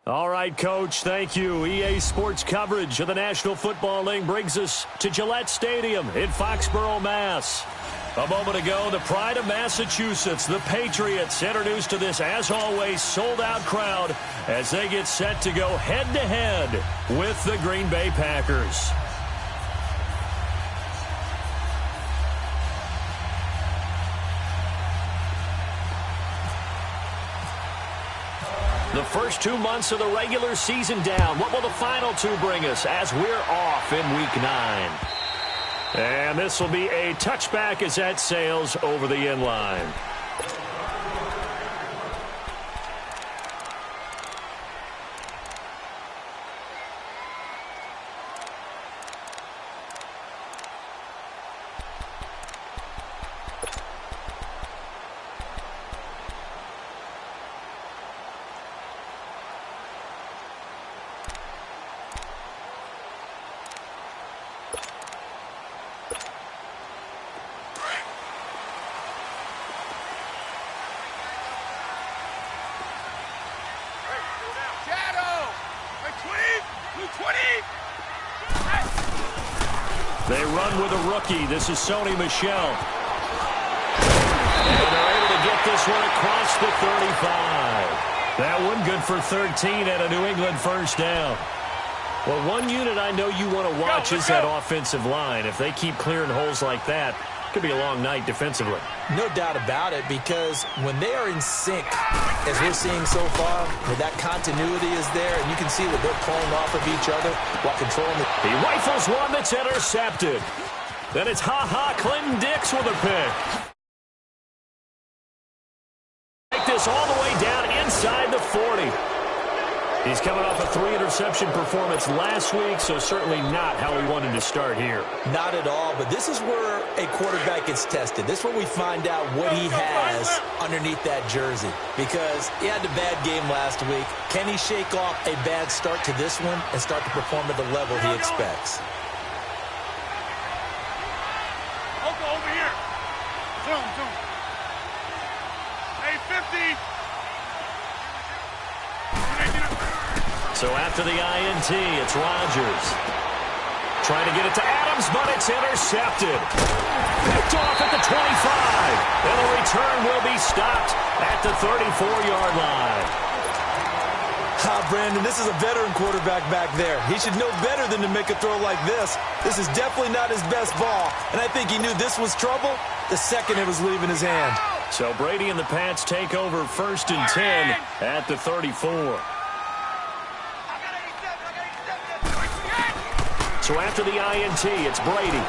All right, Coach, thank you. EA Sports coverage of the National Football League brings us to Gillette Stadium in Foxborough, Mass. A moment ago, the pride of Massachusetts, the Patriots, introduced to this, as always, sold-out crowd as they get set to go head-to-head with the Green Bay Packers. The first 2 months of the regular season down. What will the final two bring us as we're off in Week 9? And this will be a touchback as that sails over the end line. They run with a rookie. This is Sony Michel. And they're able to get this one across the 35. That one good for 13 and a New England first down. Well, one unit I know you want to watch is that offensive line. If they keep clearing holes like that, it could be a long night defensively. No doubt about it, because when they are in sync, as we're seeing so far, that continuity is there, and you can see that they're pulling off of each other while controlling the... He rifles one that's intercepted. Then it's Clinton Dix with a pick. Take this all the way down inside the 40. He's coming off a 3-interception performance last week, so certainly not how we wanted to start here. Not at all, but this is where a quarterback gets tested. This is where we find out what he has underneath that jersey, because he had a bad game last week. Can he shake off a bad start to this one and start to perform at the level he expects? Over here. Zoom. Hey, 50. So after the INT, it's Rodgers. Trying to get it to Adams, but it's intercepted. Picked off at the 25. And the return will be stopped at the 34-yard line. Brandon, this is a veteran quarterback back there. He should know better than to make a throw like this. This is definitely not his best ball. And I think he knew this was trouble the second it was leaving his hand. So Brady and the Pats take over 1st and 10 at the 34. So after the INT, it's Brady.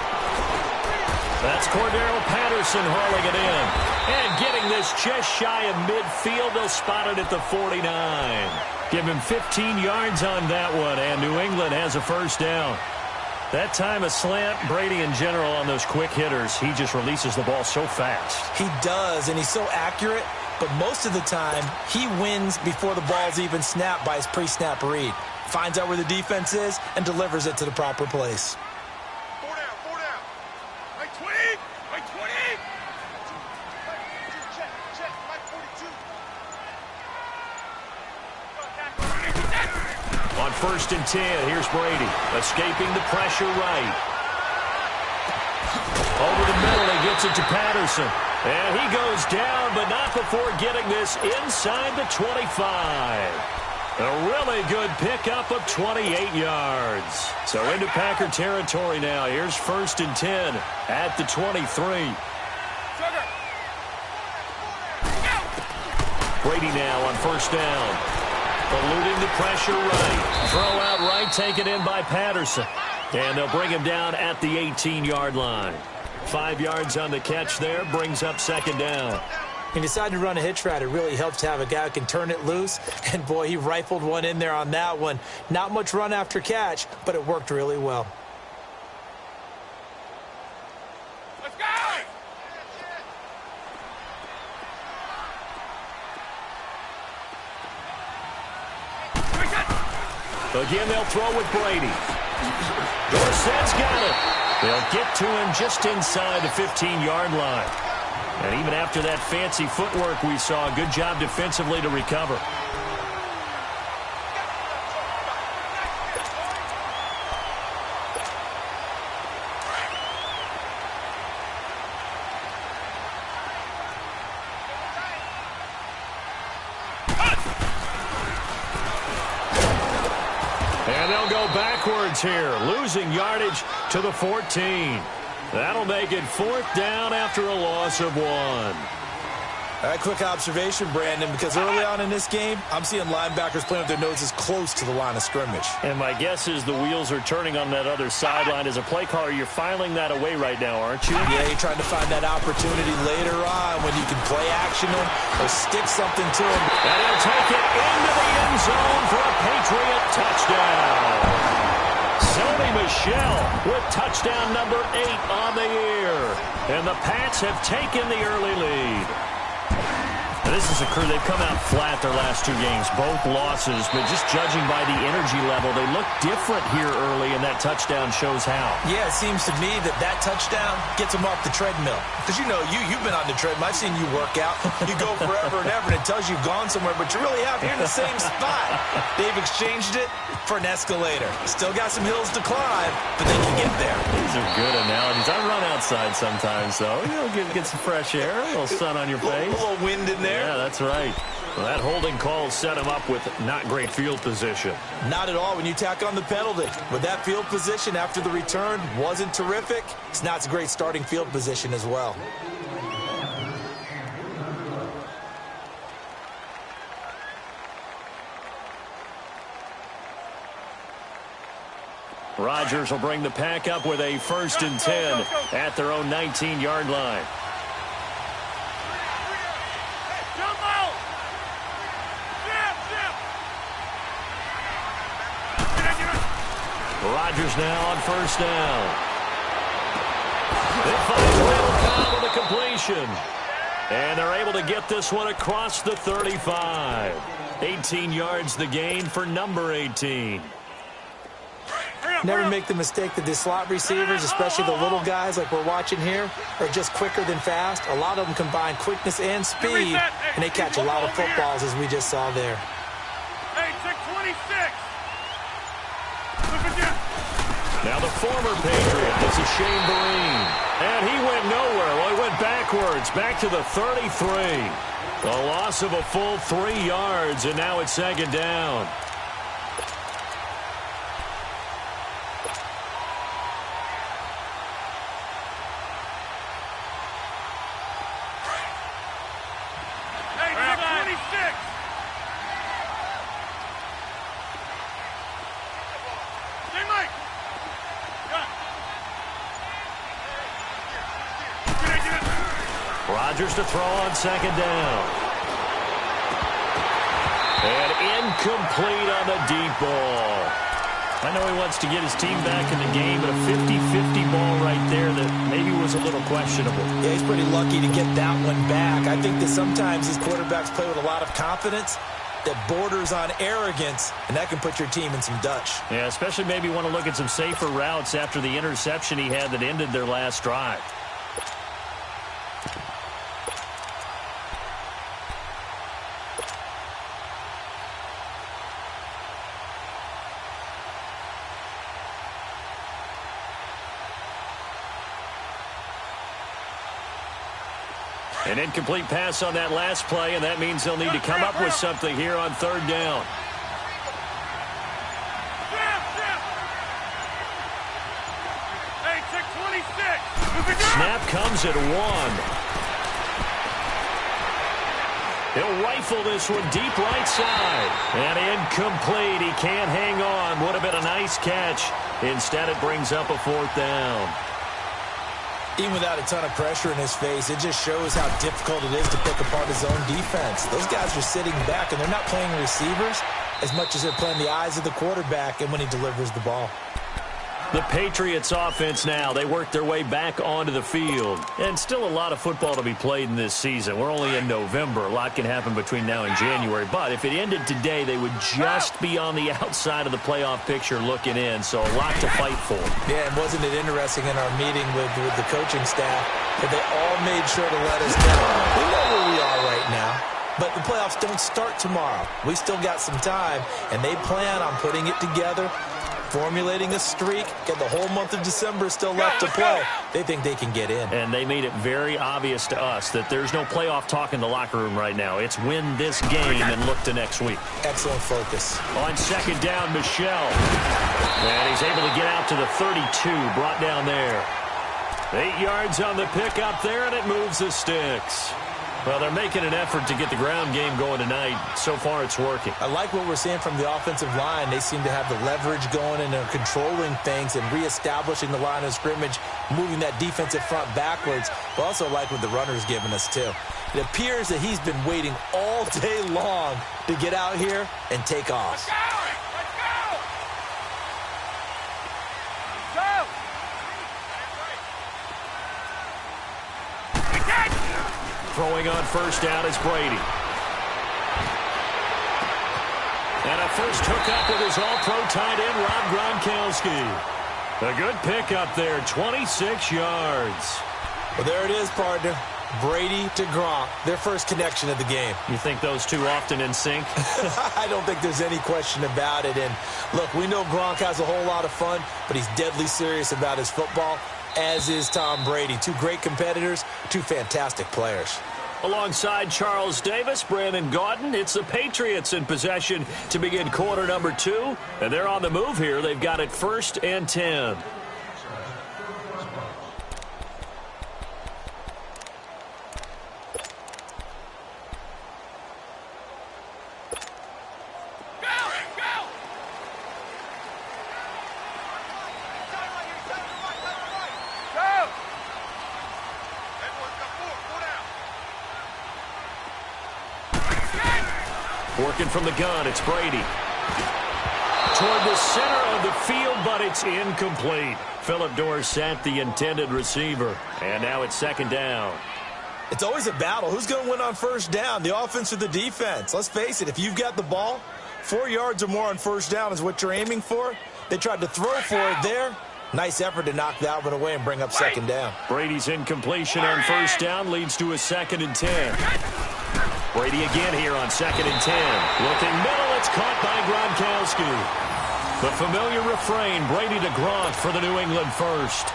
That's Cordero Patterson hauling it in. And getting this just shy of midfield. They'll spot it at the 49. Give him 15 yards on that one, and New England has a first down. That time a slant, Brady in general on those quick hitters, he just releases the ball so fast. He does, and he's so accurate, but most of the time he wins before the ball's even snapped by his pre-snap read. Finds out where the defense is and delivers it to the proper place. 4 down. Right 20. Check. Right 42. On 1st and 10, here's Brady, escaping the pressure right. Over the middle, he gets it to Patterson. And he goes down, but not before getting this inside the 25. A really good pickup of 28 yards. So into Packer territory now. Here's 1st and 10 at the 23. Brady now on 1st down. Eluding the pressure right. Throw out right, taken in by Patterson. And they'll bring him down at the 18-yard line. 5 yards on the catch there, brings up 2nd down. He decided to run a hitch route. It really helps to have a guy who can turn it loose. And, boy, he rifled one in there on that one. Not much run after catch, but it worked really well. Let's go! Again, they'll throw with Brady. Dorsett's got it. They'll get to him just inside the 15-yard line. And even after that fancy footwork we saw, good job defensively to recover. they'll go backwards here, losing yardage to the 14. That'll make it 4th down after a loss of 1. All right, quick observation, Brandon, because early on in this game, I'm seeing linebackers playing with their noses close to the line of scrimmage. And my guess is the wheels are turning on that other sideline. As a play caller, you're filing that away right now, aren't you? Yeah, you're trying to find that opportunity later on when you can play action him or stick something to him. And he'll take it into the end zone for a Patriot touchdown. Sony Michel with touchdown number 8 on the year. And the Pats have taken the early lead. Now, this is a crew, they've come out flat their last 2 games, both losses, but just judging by the energy level, they look different here early, and that touchdown shows how. Yeah, it seems to me that touchdown gets them off the treadmill. Because, you know, you've been on the treadmill. I've seen you work out. You go forever and ever, and it tells you you've gone somewhere, but you're really out here in the same spot. They've exchanged it for an escalator. Still got some hills to climb, but they can get there. These are good analogies. I run outside sometimes, though. You know, get some fresh air, a little sun on your face. A little wind in there. Yeah, that's right. Well, that holding call set him up with not great field position. Not at all when you tack on the penalty. With that field position after the return wasn't terrific, it's not a great starting field position as well. Rodgers will bring the pack up with a 1st and 10 at their own 19-yard line. Rodgers now on 1st down. They find Randall Cobb with a completion. And they're able to get this one across the 35. 18 yards the gain for number 18. Never make the mistake that the slot receivers, especially the little guys like we're watching here, are just quicker than fast. A lot of them combine quickness and speed, and they catch a lot of footballs, as we just saw there. Hey, check 26. Now the former Patriot, this is Shane Vereen. And he went nowhere. Well, he went backwards, back to the 33. A loss of a full 3 yards, and now it's 2nd down. Rodgers to throw on 2nd down. And incomplete on the deep ball. I know he wants to get his team back in the game, but a 50-50 ball right there that maybe was a little questionable. Yeah, he's pretty lucky to get that one back. I think that sometimes these quarterbacks play with a lot of confidence that borders on arrogance, and that can put your team in some Dutch. Yeah, especially maybe want to look at some safer routes after the interception he had that ended their last drive. An incomplete pass on that last play, and that means they'll need to come up with something here on 3rd down. Hey, check 26. Snap comes at 1. He'll rifle this one deep right side. And incomplete. He can't hang on. Would have been a nice catch. Instead, it brings up a 4th down. Even without a ton of pressure in his face, it just shows how difficult it is to pick apart his own defense. Those guys are sitting back, and they're not playing receivers as much as they're playing the eyes of the quarterback and when he delivers the ball. The Patriots offense now, they work their way back onto the field. And still a lot of football to be played in this season. We're only in November. A lot can happen between now and January. But if it ended today, they would just be on the outside of the playoff picture looking in. So a lot to fight for. Yeah, and wasn't it interesting in our meeting with the coaching staff that they all made sure to let us know. We know where we are right now. But the playoffs don't start tomorrow. We still got some time, and they plan on putting it together formulating a streak, get the whole month of December still left to play. They think they can get in. And they made it very obvious to us that there's no playoff talk in the locker room right now. It's win this game and look to next week. Excellent focus. On second down, Michel. And he's able to get out to the 32, brought down there. 8 yards on the pickup there, and it moves the sticks. Well, they're making an effort to get the ground game going tonight. So far, it's working. I like what we're seeing from the offensive line. They seem to have the leverage going, and they're controlling things and reestablishing the line of scrimmage, moving that defensive front backwards. But also like what the runner's giving us, too. It appears that he's been waiting all day long to get out here and take off. Throwing on first down is Brady. And a first hookup with his all-pro tight end, Rob Gronkowski. A good pickup there, 26 yards. Well, there it is, partner. Brady to Gronk, their first connection of the game. You think those two often in sync? I don't think there's any question about it. And, look, we know Gronk has a whole lot of fun, but he's deadly serious about his football, as is Tom Brady. Two great competitors, two fantastic players. Alongside Charles Davis, Brandon Gaudin, it's the Patriots in possession to begin quarter number 2. And they're on the move here. They've got it 1st and 10. Working from the gun, it's Brady. Toward the center of the field, but it's incomplete. Philip Dorsett, the intended receiver. And now it's 2nd down. It's always a battle. Who's going to win on first down, the offense or the defense? Let's face it, if you've got the ball, 4 yards or more on first down is what you're aiming for. They tried to throw for it there. Nice effort to knock that one away and bring up 2nd down. Brady's incompletion on first down leads to a 2nd and 10. Brady again here on 2nd and 10. Looking middle, it's caught by Gronkowski. The familiar refrain, Brady to Gronk for the New England first.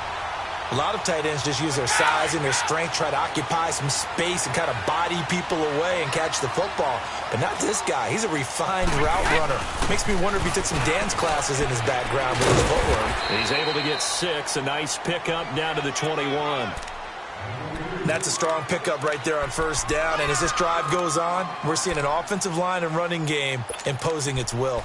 A lot of tight ends just use their size and their strength, try to occupy some space and kind of body people away and catch the football. But not this guy. He's a refined route runner. Makes me wonder if he took some dance classes in his background with his footwork. He's able to get 6. A nice pickup down to the 21. That's a strong pickup right there on first down. And as this drive goes on, we're seeing an offensive line and running game imposing its will.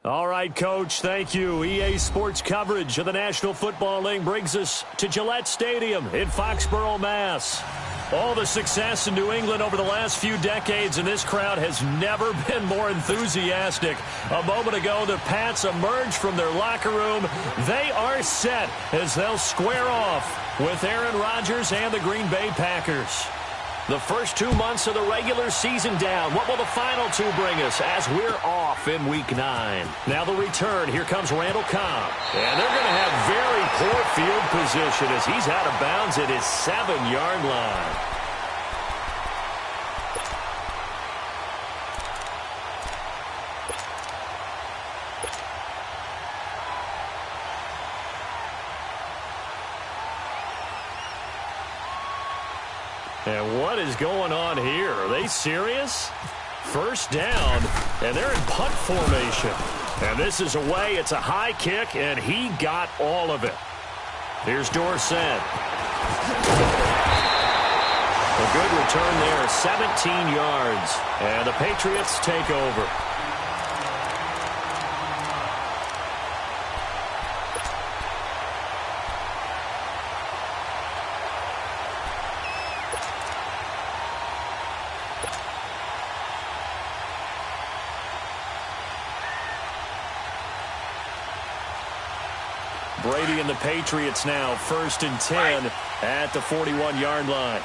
All right, Coach, thank you. EA Sports coverage of the National Football League brings us to Gillette Stadium in Foxborough, Mass. All the success in New England over the last few decades, and this crowd has never been more enthusiastic. A moment ago, the Pats emerged from their locker room. They are set as they'll square off with Aaron Rodgers and the Green Bay Packers. The first 2 months of the regular season down. What will the final two bring us as we're off in Week 9? Now the return. Here comes Randall Cobb. And they're going to have very poor field position as he's out of bounds at his 7-yard line. And what is going on here? Are they serious? First down, and they're in punt formation. And this is away. It's a high kick, and he got all of it. Here's Dorsett. A good return there, 17 yards. And the Patriots take over. Brady and the Patriots now, 1st and 10 at the 41-yard line.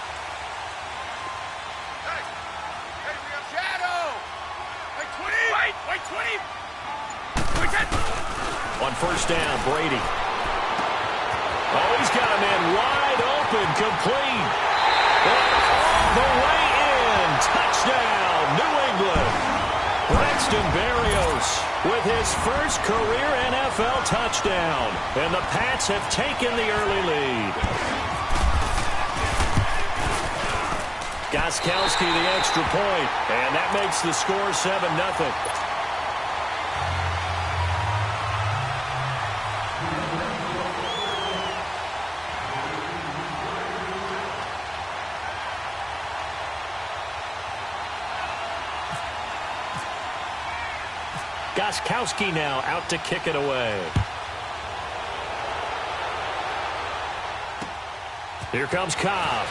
Hey, we have shadow. Wait, 20. Wait, 20. Wait, 10. On first down, Brady. Oh, he's got a man wide open, complete. All the way in. Touchdown, New England. Braxton Berrios with his first career NFL touchdown. And the Pats have taken the early lead. Gostkowski the extra point. And that makes the score 7-0. Gostkowski now out to kick it away. Here comes Cobb.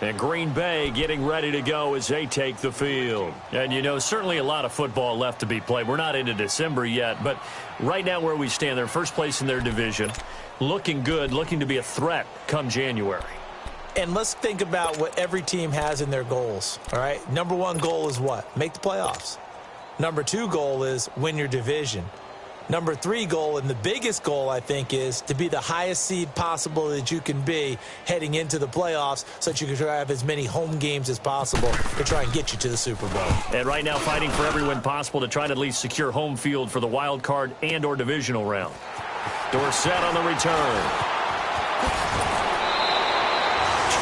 And Green Bay getting ready to go as they take the field. And, you know, certainly a lot of football left to be played. We're not into December yet, but right now where we stand, they're first place in their division. Looking good, looking to be a threat come January. And let's think about what every team has in their goals, all right? Number one goal is what? Make the playoffs. Number two goal is win your division. Number three goal, and the biggest goal, I think, is to be the highest seed possible that you can be heading into the playoffs so that you can try to have as many home games as possible to try and get you to the Super Bowl. And right now fighting for every win possible to try to at least secure home field for the wild card and or divisional round. Dorsett on the return.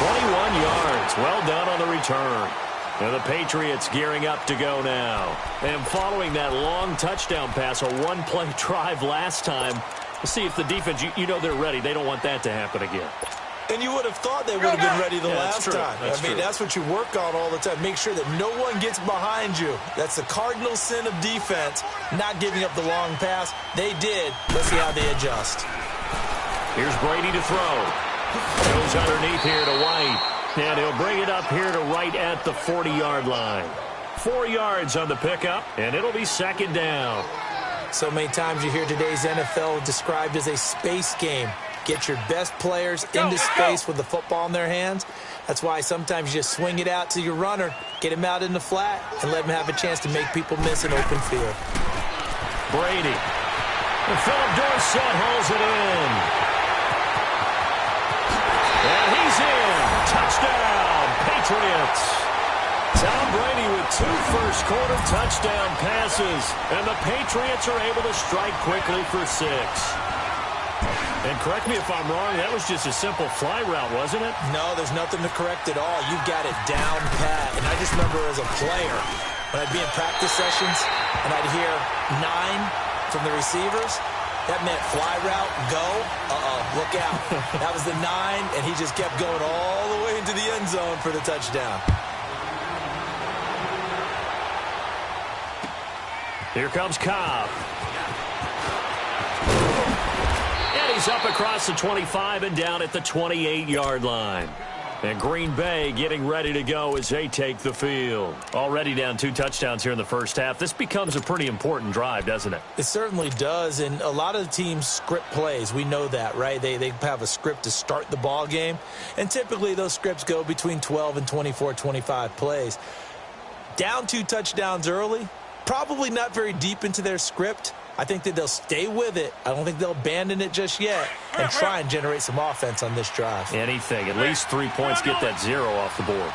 21 yards. Well done on the return. And the Patriots gearing up to go now. And following that long touchdown pass, a one-play drive last time, let's see if the defense, you know they're ready. They don't want that to happen again. And you would have thought they would have been ready the last time. I mean, that's what you work on all the time. Make sure that no one gets behind you. That's the cardinal sin of defense, not giving up the long pass. They did. Let's see how they adjust. Here's Brady to throw. Goes underneath here to White. And he'll bring it up here to right at the 40-yard line. 4 yards on the pickup, and it'll be second down. So many times you hear today's NFL described as a space game. Get your best players into space with the football in their hands. That's why sometimes you just swing it out to your runner, get him out in the flat, and let him have a chance to make people miss an open field. Brady. And Philip Dorsett hauls it in. And he's in. Touchdown, Patriots. Tom Brady with 2 first-quarter touchdown passes. And the Patriots are able to strike quickly for 6. And correct me if I'm wrong, that was just a simple fly route, wasn't it? No, there's nothing to correct at all. You've got it down pat. And I just remember as a player, when I'd be in practice sessions and I'd hear 9 from the receivers, that meant fly route, go, look out. That was the 9, and he just kept going all the way into the end zone for the touchdown. Here comes Cobb. And he's up across the 25 and down at the 28-yard line. And Green Bay getting ready to go as they take the field. Already down 2 touchdowns here in the first half. This becomes a pretty important drive, doesn't it? It certainly does, and a lot of teams script plays. We know that, right? They have a script to start the ball game, and typically those scripts go between 12 and 24, 25 plays. Down 2 touchdowns early, probably not very deep into their script. I think that they'll stay with it. I don't think they'll abandon it just yet and try and generate some offense on this drive. Anything. At least 3 points, get that 0 off the board.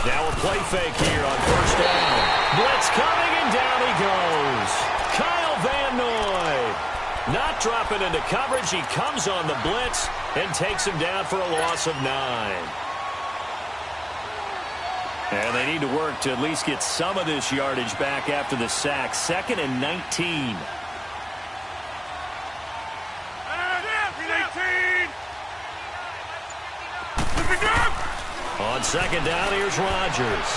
Now a play fake here on first down. Blitz coming, and down he goes. Kyle Van Noy. Not dropping into coverage. He comes on the blitz and takes him down for a loss of 9. And they need to work to at least get some of this yardage back after the sack. 2nd and 19. On 2nd down, here's Rodgers.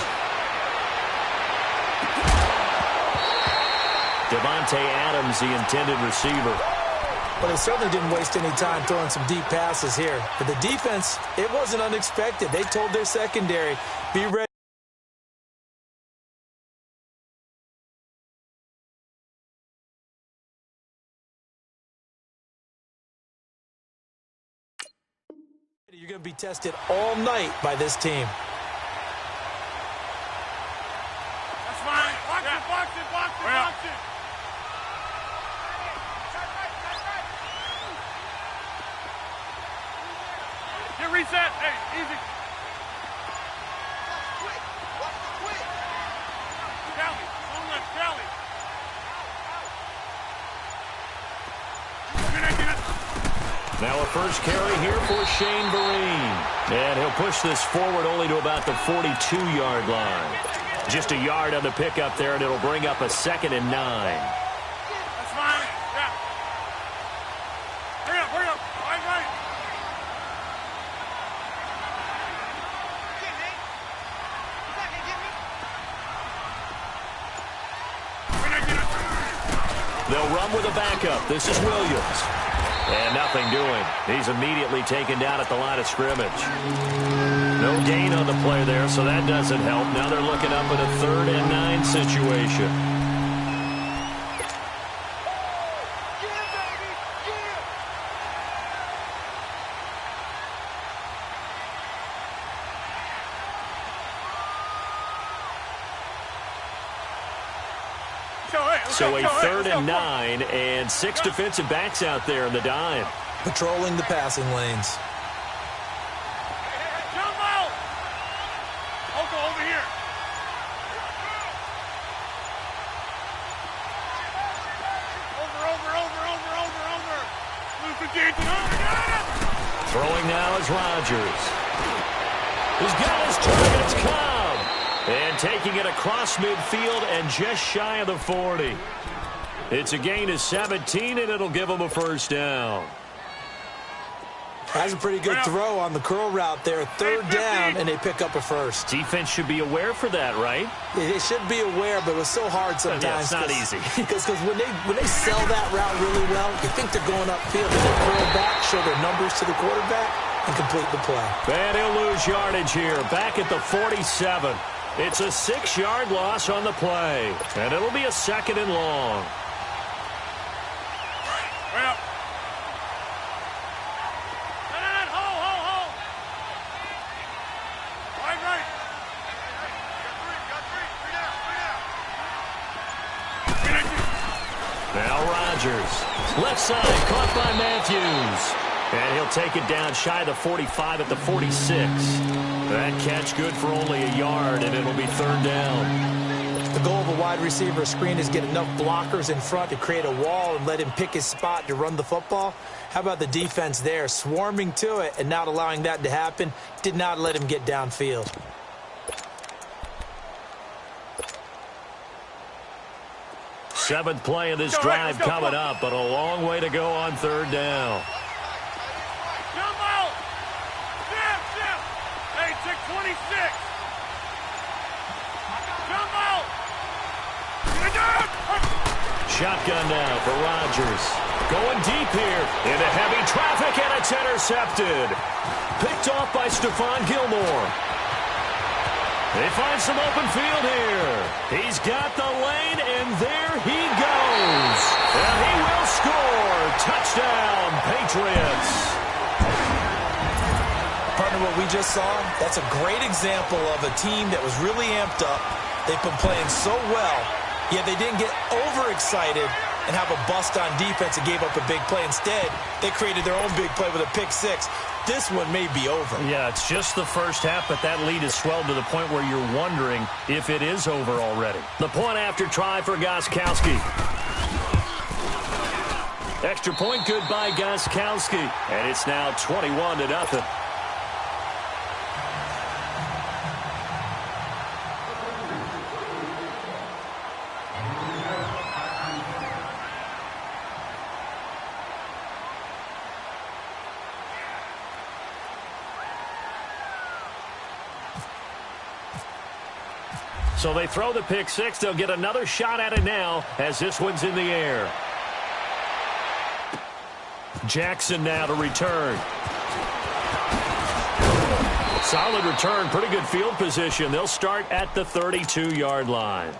Devontae Adams, the intended receiver. But they certainly didn't waste any time throwing some deep passes here. For the defense, it wasn't unexpected. They told their secondary, be ready. You're going to be tested all night by this team. That's fine. Box it, box it, box it, box it. Get reset. Hey, easy. Quick. Watch the quick. Cali. Don't let Cali. Now a first carry here for Shane Vereen. And he'll push this forward only to about the 42-yard line. Just a yard on the pickup there, and it'll bring up a 2nd and 9. That's fine. Yeah. Hurry up, hurry up. Right. They'll run with a backup. This is Williams. And nothing doing. He's immediately taken down at the line of scrimmage. No gain on the play there, so that doesn't help. Now they're looking up at a 3rd and 9 situation. So a 3rd and 9 and 6 defensive backs out there in the dime. Patrolling the passing lanes. Jumbo! Over here. Over. Lose the game. Throwing now is Rodgers. He's got his targets. Cobb. And taking it across midfield and just shy of the 40. It's a gain of 17, and it'll give them a first down. That's a pretty good throw on the curl route there. 3rd down, and they pick up a first. Defense should be aware for that, right? They should be aware, but it was so hard sometimes. Yeah, it's not easy. Because when they sell that route really well, you think they're going upfield. They curl back, show their numbers to the quarterback, and complete the play. And he'll lose yardage here, back at the 47. It's a 6-yard loss on the play, and it'll be a 2nd and long. Well. Right. Now Rodgers. Left side, caught by Matthews. And he'll take it down shy of the 45 at the 46. That catch good for only a yard, and it'll be 3rd down. The goal of a wide receiver screen is get enough blockers in front to create a wall and let him pick his spot to run the football. How about the defense there, swarming to it and not allowing that to happen? Did not let him get downfield. Seventh play of this drive coming up, but a long way to go on 3rd down. Hey, check 26. shotgun now for Rodgers. Going deep here into heavy traffic, and it's intercepted. Picked off by Stephon Gilmore. They find some open field here. He's got the lane, and there he goes. And he will score. Touchdown, Patriots. Partner, what we just saw, that's a great example of a team that was really amped up. They've been playing so well, yet they didn't get overexcited and have a bust on defense and gave up a big play. Instead, they created their own big play with a pick six. This one may be over. Yeah, it's just the first half, but that lead has swelled to the point where you're wondering if it is over already. The point after try for Gostkowski. Extra point good by Gostkowski, and it's now 21-0. So they throw the pick six. They'll get another shot at it now as this one's in the air. Jackson now to return. Solid return. Pretty good field position. They'll start at the 32-yard line.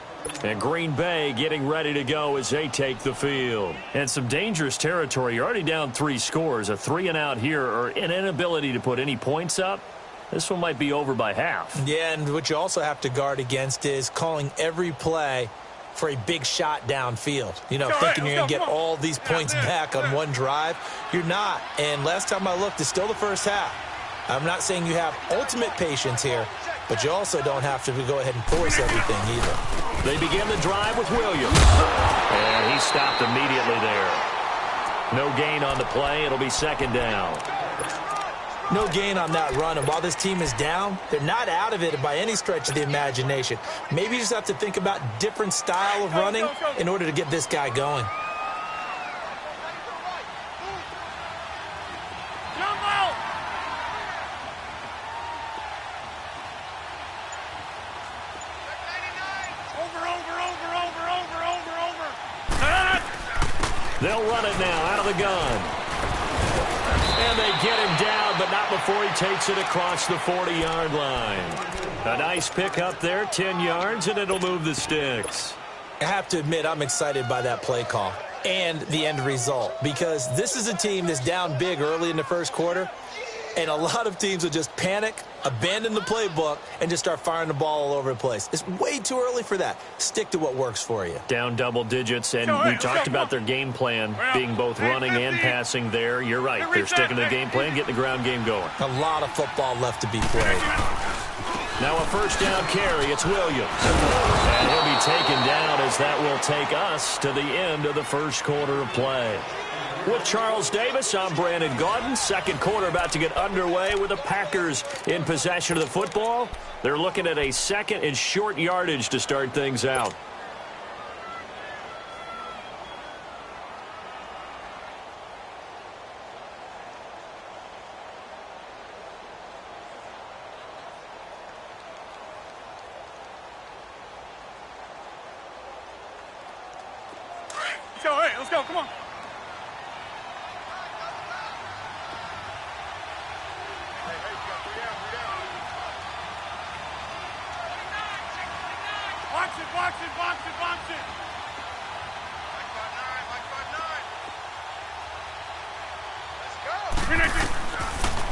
And Green Bay getting ready to go as they take the field. And some dangerous territory. You're already down 3 scores. A 3-and-out here or an inability to put any points up. This one might be over by half. Yeah, and what you also have to guard against is calling every play for a big shot downfield. You know, thinking you're going to get all these points back on one drive. You're not. And last time I looked, it's still the first half. I'm not saying you have ultimate patience here, but you also don't have to go ahead and force everything either. They begin the drive with Williams. And he stopped immediately there. No gain on the play. It'll be second down. No gain on that run, and while this team is down, they're not out of it by any stretch of the imagination. Maybe you just have to think about different style of running in order to get this guy going. They'll run it now out of the gun. And they get him down, but not before he takes it across the 40-yard line. A nice pick up there, 10 yards, and it'll move the sticks. I have to admit, I'm excited by that play call and the end result, because this is a team that's down big early in the first quarter, and a lot of teams will just panic, abandon the playbook, and just start firing the ball all over the place. It's way too early for that. Stick to what works for you. Down double digits, and we talked about their game plan being both running and passing there. You're right. They're sticking to the game plan, getting the ground game going. A lot of football left to be played. Now a first down carry. It's Williams. And he'll be taken down as that will take us to the end of the first quarter of play. With Charles Davis, I'm Brandon Gaudin. Second quarter about to get underway with the Packers in possession of the football. They're looking at a second and short yardage to start things out. Let's go, come on. Box it. Let's go.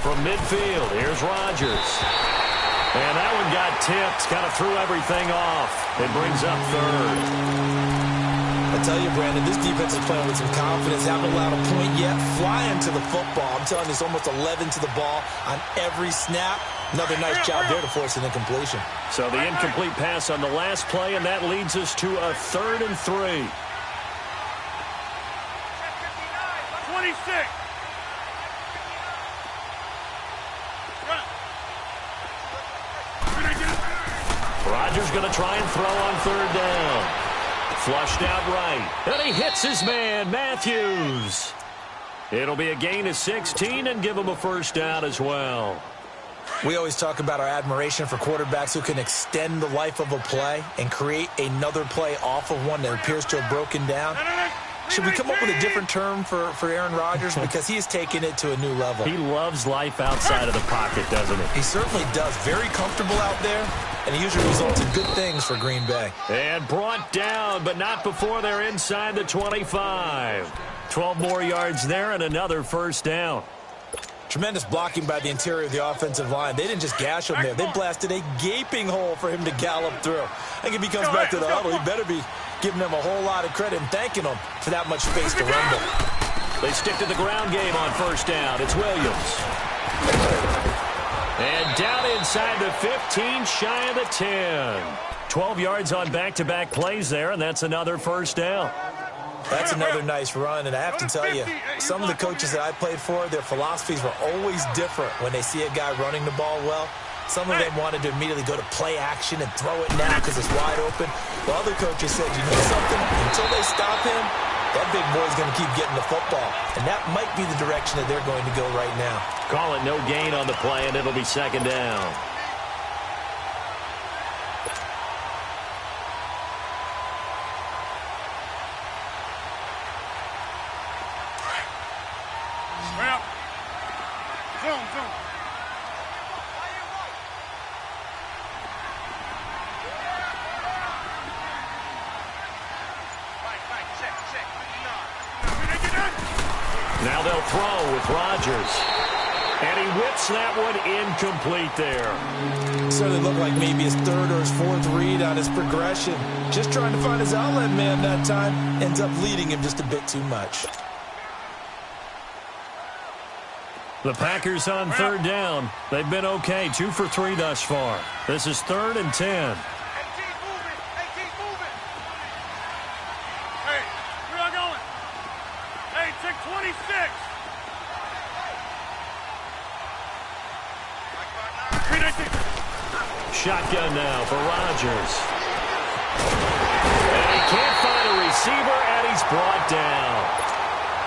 From midfield, here's Rodgers. And that one got tipped, kind of threw everything off. It brings up third. I tell you, Brandon, this defense is playing with some confidence. Haven't allowed a point yet. Flying to the football. I'm telling you, it's almost 11 to the ball on every snap. Another nice job there to force an incompletion. So the incomplete pass on the last play, and that leads us to a 3rd and 3. 26. Rodgers going to try and throw on 3rd down. Flushed out right. And he hits his man, Matthews. It'll be a gain of 16 and give him a first down as well. We always talk about our admiration for quarterbacks who can extend the life of a play and create another play off of one that appears to have broken down. Should we come up with a different term for Aaron Rodgers? Because he has taken it to a new level. He loves life outside of the pocket, doesn't he? He certainly does. Very comfortable out there, and he usually results in good things for Green Bay. And brought down, but not before they're inside the 25. 12 more yards there and another first down. Tremendous blocking by the interior of the offensive line. They didn't just gash him there. They blasted a gaping hole for him to gallop through. I think if he comes back to the huddle, he better be giving them a whole lot of credit and thanking them for that much space to rumble. They stick to the ground game on first down. It's Williams. And down inside the 15, shy of the 10. 12 yards on back-to-back plays there, and that's another first down. That's another nice run, and I have to tell you, some of the coaches that I played for, their philosophies were always different when they see a guy running the ball well. Some of them wanted to immediately go to play action and throw it now because it's wide open. The other coaches said, you know something? Until they stop him, that big boy's going to keep getting the football. And that might be the direction that they're going to go right now. Call it no gain on the play, and it'll be second down. Now they'll throw with Rodgers. And he whips that one incomplete there. Certainly looked like maybe his third or his fourth read on his progression. Just trying to find his outlet man that time. Ends up leading him just a bit too much. The Packers on third down. They've been okay. 2 for 3 thus far. This is 3rd and 10. Shotgun now for Rodgers. And he can't find a receiver, and he's brought down.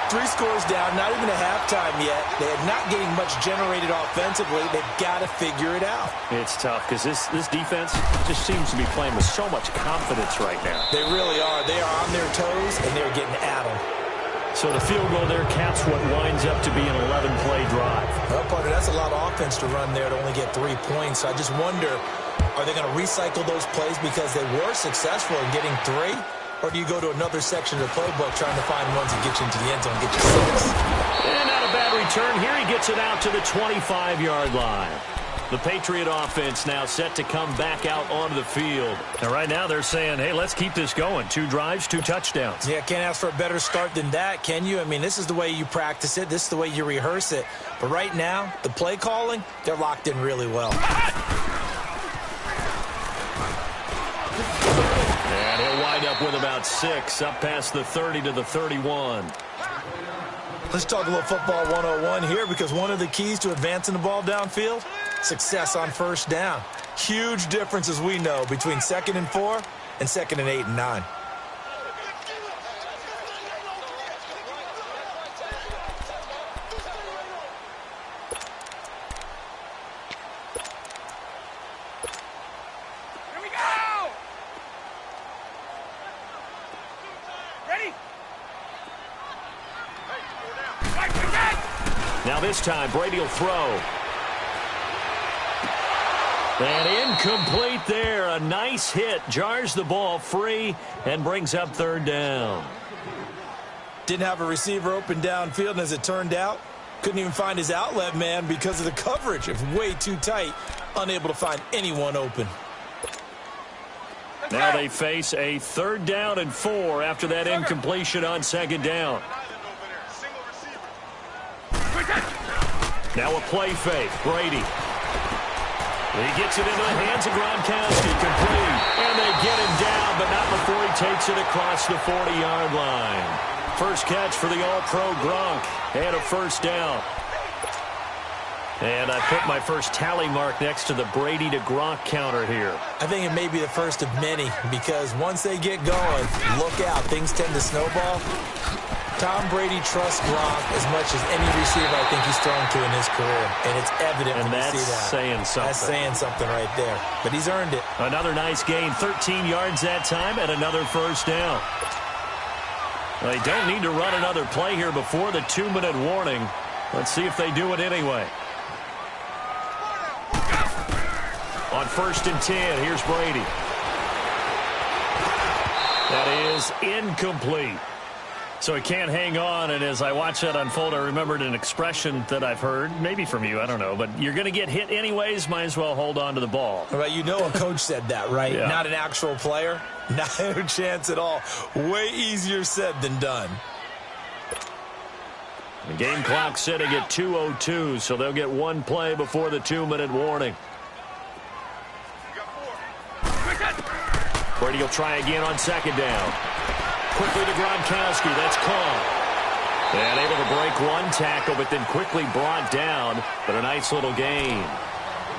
3 scores down, not even a halftime yet. They are not getting much generated offensively. They've got to figure it out. It's tough because this defense just seems to be playing with so much confidence right now. They really are. They are on their toes, and they're getting at them. So the field goal there caps what winds up to be an 11-play drive. Well, partner, that's a lot of offense to run there to only get 3 points. So I just wonder, are they going to recycle those plays because they were successful in getting 3? Or do you go to another section of the playbook trying to find ones that get you into the end zone and get you 6? And not a bad return. Here he gets it out to the 25-yard line. The Patriot offense now set to come back out onto the field. And right now they're saying, hey, let's keep this going. 2 drives, 2 touchdowns. Yeah, can't ask for a better start than that, can you? I mean, this is the way you practice it. This is the way you rehearse it. But right now, the play calling, they're locked in really well. And he'll wind up with about 6, up past the 30 to the 31. Let's talk a little football 101 here, because one of the keys to advancing the ball downfield, success on first down. Huge difference, as we know, between 2nd and 4 and 2nd and 8 and 9. Here we go! Ready? Now this time, Brady will throw. And incomplete there. A nice hit. Jars the ball free and brings up 3rd down. Didn't have a receiver open downfield, and as it turned out, couldn't even find his outlet man because of the coverage. It was way too tight. Unable to find anyone open. Now they face a 3rd down and 4 after that incompletion on 2nd down. Now a play fake. Brady. He gets it into the hands of Gronkowski, complete. And they get him down, but not before he takes it across the 40-yard line. First catch for the All-Pro Gronk, and a first down. And I put my first tally mark next to the Brady to Gronk counter here. I think it may be the first of many, because once they get going, look out, things tend to snowball. Tom Brady trusts Gronk as much as any receiver I think he's thrown to in his career. And it's evident when you see that. That's saying something. That's saying something right there. But he's earned it. Another nice gain, 13 yards that time, and another first down. They don't need to run another play here before the 2-minute warning. Let's see if they do it anyway. On 1st and 10, here's Brady. That is incomplete. So he can't hang on, and as I watch that unfold, I remembered an expression that I've heard, maybe from you, I don't know, but you're going to get hit anyways, might as well hold on to the ball. Right, you know a coach said that, right? Yeah. Not an actual player. Not a chance at all. Way easier said than done. The game clock sitting at 2:02, so they'll get one play before the 2-minute warning. Brady will try again on 2nd down. Quickly to Gronkowski. That's caught. And able to break one tackle, but then quickly brought down. But a nice little gain.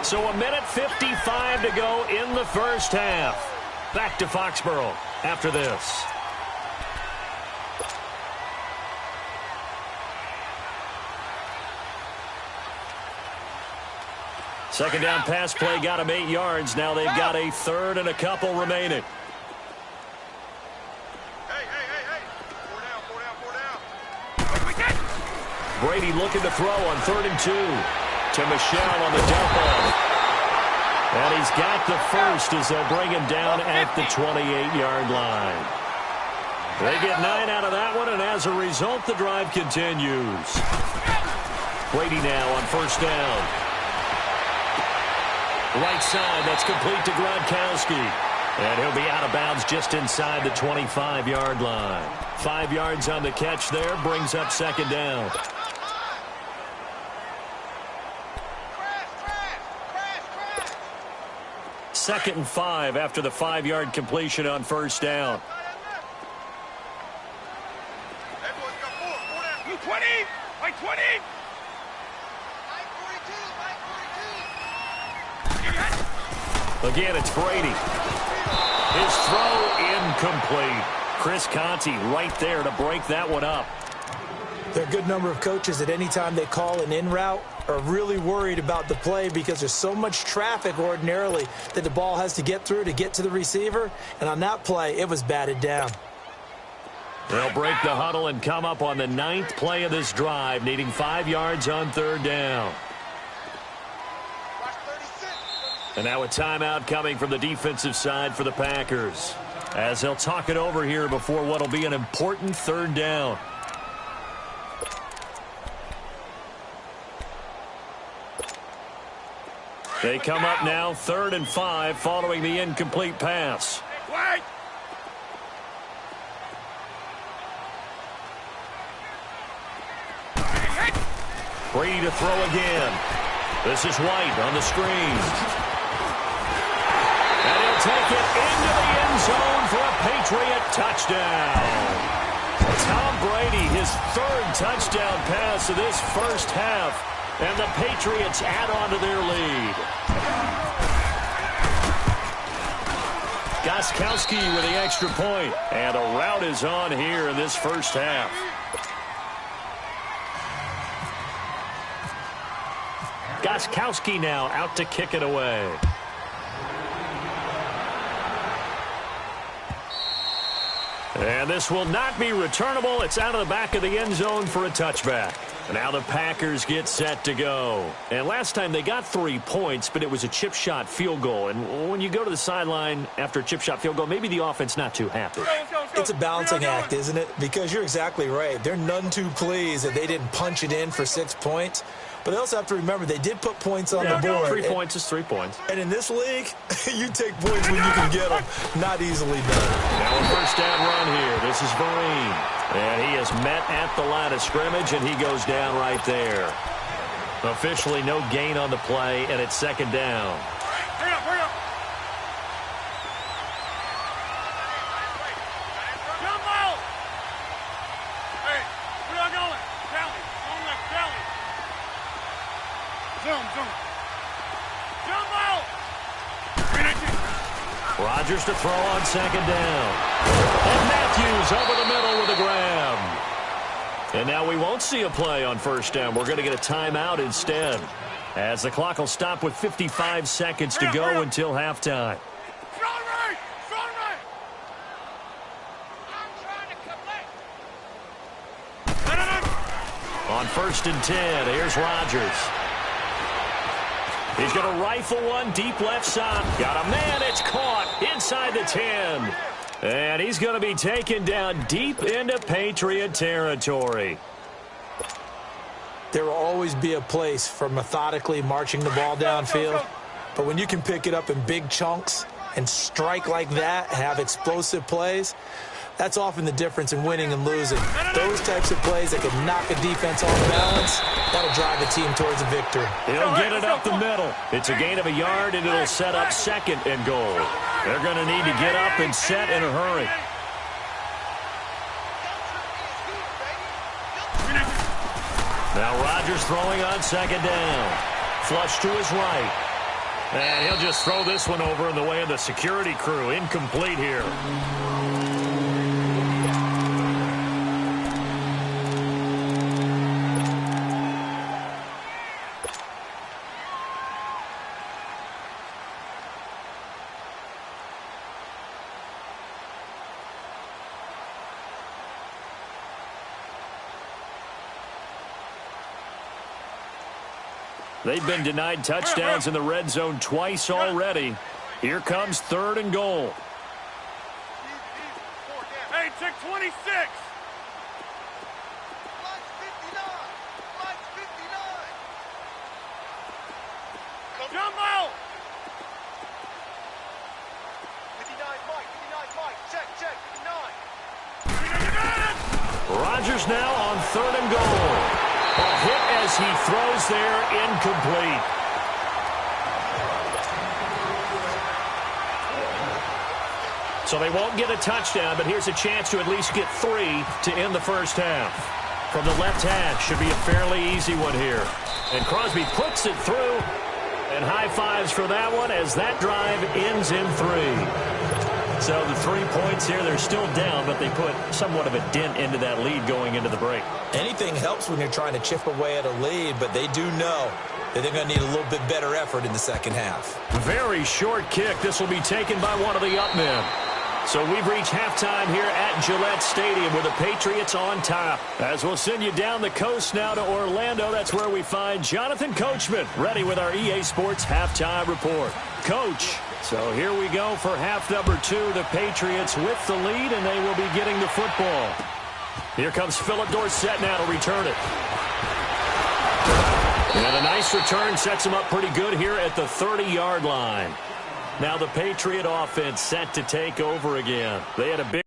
So 1:55 to go in the first half. Back to Foxborough after this. Second down pass play got him 8 yards. Now they've got a 3rd and a couple remaining. Brady looking to throw on 3rd and 2 to Michel on the dump off. And he's got the first as they'll bring him down at the 28-yard line. They get 9 out of that one, and as a result, the drive continues. Brady now on 1st down. Right side, that's complete to Gronkowski. And he'll be out of bounds just inside the 25-yard line. 5 yards on the catch there, brings up 2nd down. Second and 5 after the 5-yard completion on 1st down. 20! Like 20! Again, it's Brady. His throw incomplete. Chris Conte right there to break that one up. There are a good number of coaches at any time they call an in route are really worried about the play because there's so much traffic ordinarily that the ball has to get through to get to the receiver. And on that play, it was batted down. They'll break the huddle and come up on the 9th play of this drive, needing 5 yards on 3rd down. And now a timeout coming from the defensive side for the Packers, as they'll talk it over here before what will be an important 3rd down. They come up now 3rd and 5 following the incomplete pass. Wait! Brady to throw again. This is White on the screen. And he'll take it into the end zone for a Patriot touchdown. Tom Brady, his 3rd touchdown pass of this first half. And the Patriots add on to their lead. Gostkowski with the extra point. And a rout is on here in this first half. Gostkowski now out to kick it away. And this will not be returnable. It's out of the back of the end zone for a touchback. Now the Packers get set to go. And last time they got 3 points, but it was a chip shot field goal. And when you go to the sideline after a chip shot field goal, maybe the offense not too happy. It's a balancing act, isn't it? Because you're exactly right. They're none too pleased that they didn't punch it in for 6 points. But they also have to remember they did put points on the board. 3 points is 3 points. And in this league, you take points when you can get them. Not easily done. Now a first down run here. This is Vereen. And he is met at the line of scrimmage, and he goes down right there. Officially no gain on the play, and it's 2nd down. Hurry up, hurry up! Jump out! Hey, where y'all going? Tally, on left, tally. Zoom, zoom. Jump out! Rodgers to throw on 2nd down. And Matthews over the middle with a grab. And now we won't see a play on 1st down. We're going to get a timeout instead, as the clock will stop with 55 seconds to go until halftime. Strong right! Strong right! I'm trying to collect. On 1st and 10, here's Rodgers. He's going to rifle one deep left side. Got a man. It's caught inside the 10. And he's going to be taken down deep into Patriot territory. There will always be a place for methodically marching the ball downfield. But when you can pick it up in big chunks and strike like that and have explosive plays, that's often the difference in winning and losing. Those types of plays that can knock a defense off balance, that'll drive the team towards a victory. He'll get it up the middle. It's a gain of a yard, and it'll set up 2nd and goal. They're going to need to get up and set in a hurry. Now Rodgers throwing on 2nd down. Flush to his right. And he'll just throw this one over in the way of the security crew. Incomplete here. They've been denied touchdowns in the red zone twice already. Here comes 3rd and goal. Hey, check 26. Jump out. 59 Mike, check, 59. Rodgers now on 3rd and goal. A hit as he throws there, incomplete. So they won't get a touchdown, but here's a chance to at least get 3 to end the first half. From the left hash, should be a fairly easy one here. And Crosby puts it through, and high fives for that one as that drive ends in 3. So the 3 points here, they're still down, but they put somewhat of a dent into that lead going into the break. Anything helps when you're trying to chip away at a lead, but they do know that they're going to need a little bit better effort in the second half. Very short kick. This will be taken by one of the up men. So we've reached halftime here at Gillette Stadium with the Patriots on top. As we'll send you down the coast now to Orlando, that's where we find Jonathan Coachman ready with our EA Sports Halftime Report. Coach, so here we go for half number 2. The Patriots with the lead, and they will be getting the football. Here comes Philip Dorsett now to return it. And a nice return sets him up pretty good here at the 30-yard line. Now the Patriot offense set to take over again. They had a big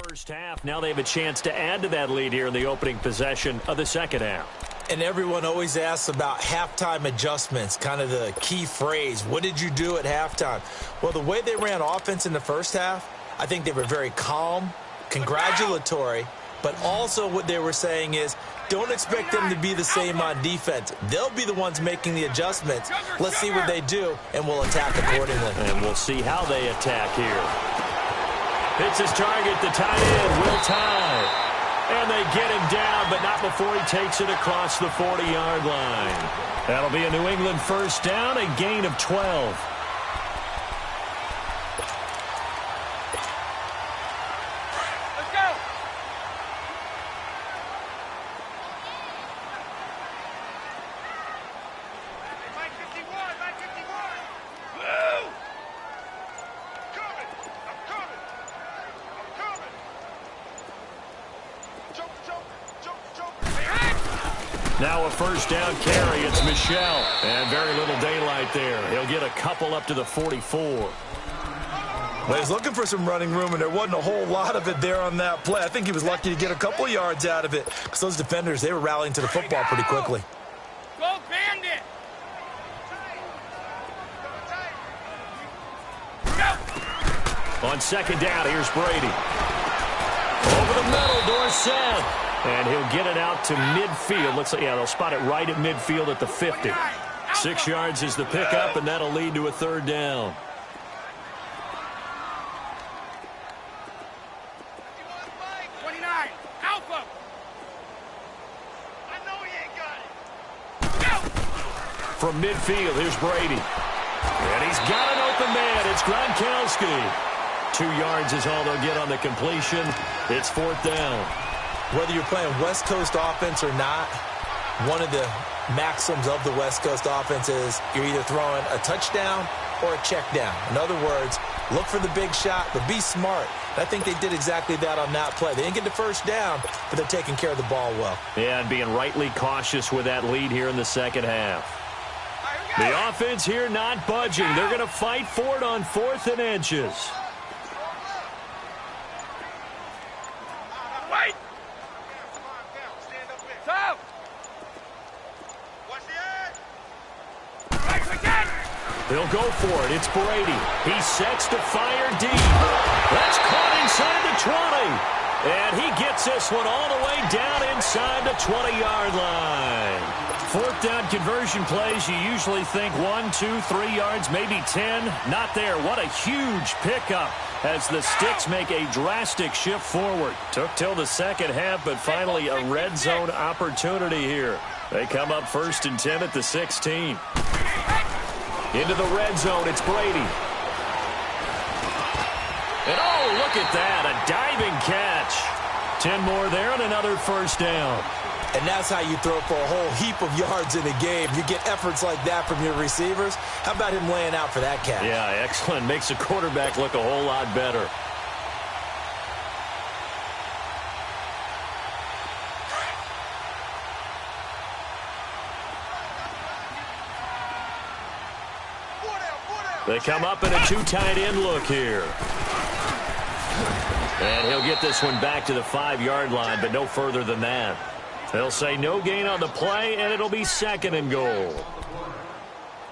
first half. Now they have a chance to add to that lead here in the opening possession of the second half. And everyone always asks about halftime adjustments, kind of the key phrase. What did you do at halftime? Well, the way they ran offense in the first half, I think they were very calm, congratulatory, but also what they were saying is don't expect them to be the same on defense. They'll be the ones making the adjustments. Let's see what they do, and we'll attack accordingly. And we'll see how they attack here. Hits his target, the tight end, Will Tye. And they get him down, but not before he takes it across the 40-yard line. That'll be a New England first down, a gain of 12. Now a first down carry. It's Michel. And very little daylight there. He'll get a couple up to the 44. Well, he's looking for some running room, and there wasn't a whole lot of it there on that play. I think he was lucky to get a couple yards out of it because those defenders, they were rallying to the football pretty quickly. On second down, here's Brady. Over the middle, Dorsett. And he'll get it out to midfield. Looks like, yeah, they'll spot it right at midfield at the 50. 6 yards is the pickup, and that'll lead to a third down. From midfield, here's Brady. And he's got an open man. It's Gronkowski. 2 yards is all they'll get on the completion. It's fourth down. Whether you're playing West Coast offense or not, one of the maxims of the West Coast offense is you're either throwing a touchdown or a check down. In other words, look for the big shot, but be smart. I think they did exactly that on that play. They didn't get the first down, but they're taking care of the ball well. Yeah, and being rightly cautious with that lead here in the second half. The offense here not budging. They're going to fight for it on 4th and inches. Wait! Stop! They'll go for it. It's Brady. He sets to fire deep. That's caught inside the 20. And he gets this one all the way down inside the 20-yard line. 4th down conversion plays, you usually think 1, 2, 3 yards, maybe 10. Not there. What a huge pickup as the Sticks make a drastic shift forward. Took till the second half, but finally a red zone opportunity here. They come up 1st and 10 at the 16. Into the red zone, it's Brady. And oh, look at that, a diving catch. 10 more there and another first down. And that's how you throw for a whole heap of yards in a game. You get efforts like that from your receivers. How about him laying out for that catch? Yeah, excellent. Makes the quarterback look a whole lot better. They come up in a 2 tight end look here. And he'll get this one back to the 5-yard line, but no further than that. They'll say no gain on the play, and it'll be 2nd and goal.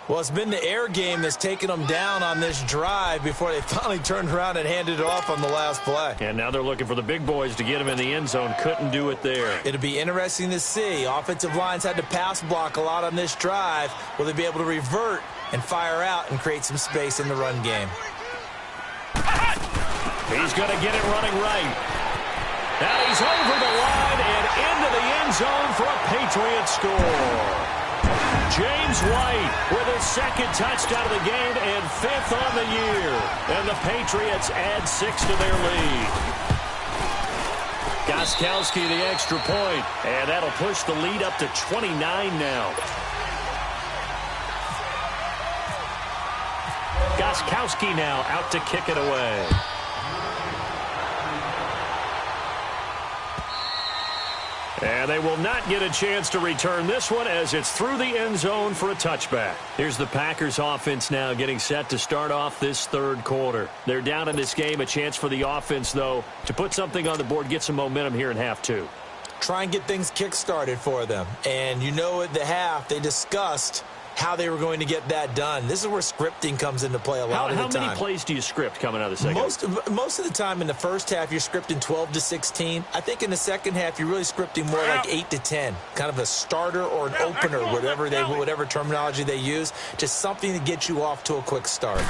Well, it's been the air game that's taken them down on this drive before they finally turned around and handed it off on the last play. And now they're looking for the big boys to get him in the end zone. Couldn't do it there. It'll be interesting to see. Offensive lines had to pass block a lot on this drive. Will they be able to revert and fire out and create some space in the run game? He's going to get it running right. Now he's over the line and into the end zone for a Patriot score. James White with his 2nd touchdown of the game and 5th on the year. And the Patriots add 6 to their lead. Gostkowski the extra point, and that'll push the lead up to 29 now. Gostkowski now out to kick it away. And they will not get a chance to return this one as it's through the end zone for a touchback. Here's the Packers offense now getting set to start off this 3rd quarter. They're down in this game. A chance for the offense, though, to put something on the board, get some momentum here in half 2. Try and get things kick-started for them. And you know at the half they discussed how they were going to get that done. This is where scripting comes into play a lot of the time. How many plays do you script coming out of the second? Most of the time in the first half, you're scripting 12 to 16. I think in the second half, you're really scripting more like 8 to 10. Kind of a starter or an opener, whatever terminology they use. Just something to get you off to a quick start.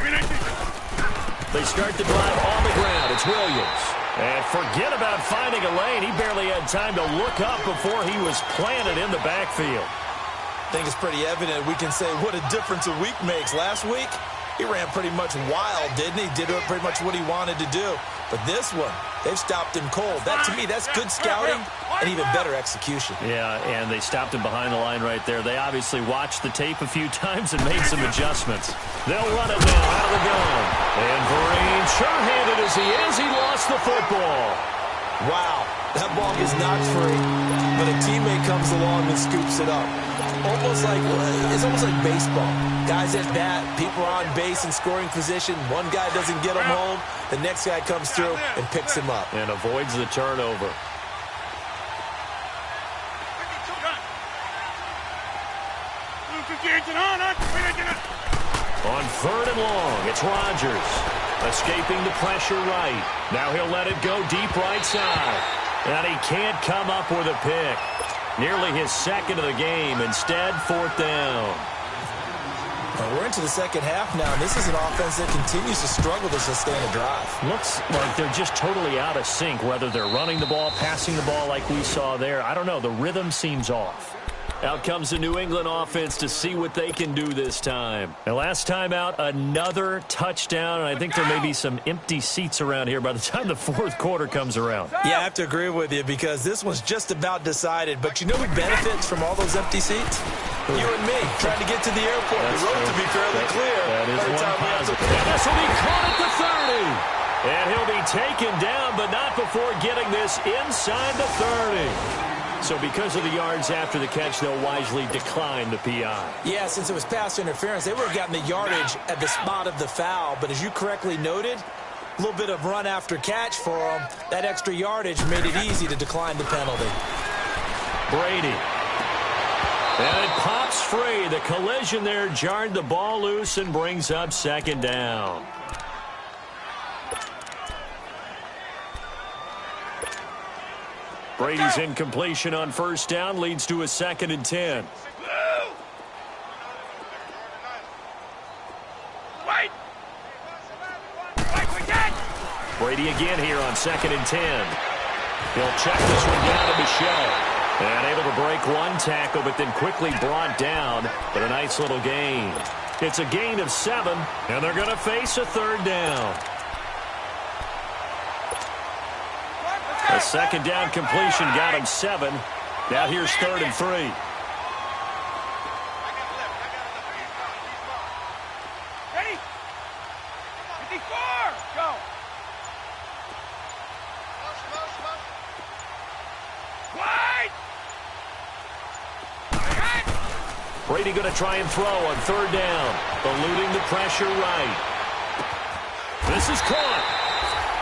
They start the drive on the ground. It's Williams. And forget about finding a lane. He barely had time to look up before he was planted in the backfield. I think it's pretty evident we can say what a difference a week makes. Last week, he ran pretty much wild, didn't he? Did pretty much what he wanted to do. But this one, they've stopped him cold. That, to me, that's good scouting and even better execution. Yeah, and they stopped him behind the line right there. They obviously watched the tape a few times and made some adjustments. They'll run it now out of the gun. And Vereen, sure-handed as he is, he lost the football. Wow, that ball is knocked free, but a teammate comes along and scoops it up. It's almost like baseball. Guys at bat, people are on base in scoring position. One guy doesn't get him home. The next guy comes through and picks him up. And avoids the turnover. On 3rd and long, it's Rodgers. Escaping the pressure right. Now he'll let it go deep right side. And he can't come up with a pick. Nearly his second of the game. Instead, 4th down. We're into the second half now, and this is an offense that continues to struggle to sustain a drive. Looks like they're just totally out of sync, whether they're running the ball, passing the ball like we saw there. I don't know. The rhythm seems off. Out comes the New England offense to see what they can do this time. And last time out, another touchdown, and I think there may be some empty seats around here by the time the 4th quarter comes around. Yeah, I have to agree with you because this one's just about decided. But you know who benefits from all those empty seats? You and me, trying to get to the airport. The road to be fairly clear. That is one positive. And this will be caught at the 30. And he'll be taken down, but not before getting this inside the 30. So because of the yards after the catch, they'll wisely decline the PI. Yeah, since it was pass interference, they would have gotten the yardage at the spot of the foul. But as you correctly noted, a little bit of run after catch for them. That extra yardage made it easy to decline the penalty. Brady. And it pops free. The collision there jarred the ball loose and brings up 2nd down. Brady's incompletion on 1st down leads to a 2nd and 10. Brady again here on 2nd and 10. He'll check this one down to Michelle. And able to break one tackle, but then quickly brought down. But a nice little gain. It's a gain of 7, and they're going to face a 3rd down. A 2nd down completion got him 7. Now here's 3rd and 3. Ready? 54. Go. Wide. Brady going to try and throw on 3rd down. Eluding the pressure right. This is caught.